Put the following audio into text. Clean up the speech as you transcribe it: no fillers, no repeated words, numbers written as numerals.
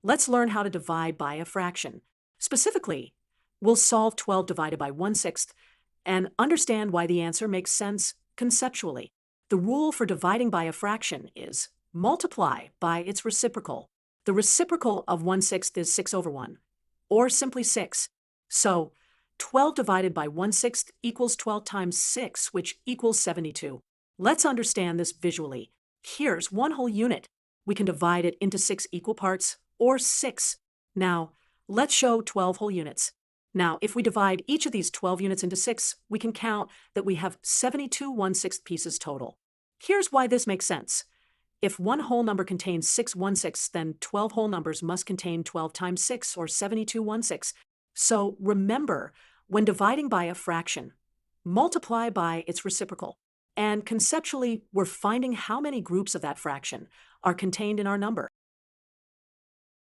Let's learn how to divide by a fraction. Specifically, we'll solve 12 divided by 1/6 and understand why the answer makes sense conceptually. The rule for dividing by a fraction is multiply by its reciprocal. The reciprocal of 1/6 is 6/1, or simply 6. So 12 divided by 1/6 equals 12 times 6, which equals 72. Let's understand this visually. Here's one whole unit. We can divide it into 6 equal parts, or 6. Now, let's show 12 whole units. Now, if we divide each of these 12 units into 6, we can count that we have 72 1/6 pieces total. Here's why this makes sense. If one whole number contains 6 1/6, then 12 whole numbers must contain 12 times 6, or 72 1/6. So remember, when dividing by a fraction, multiply by its reciprocal. And conceptually, we're finding how many groups of that fraction are contained in our number.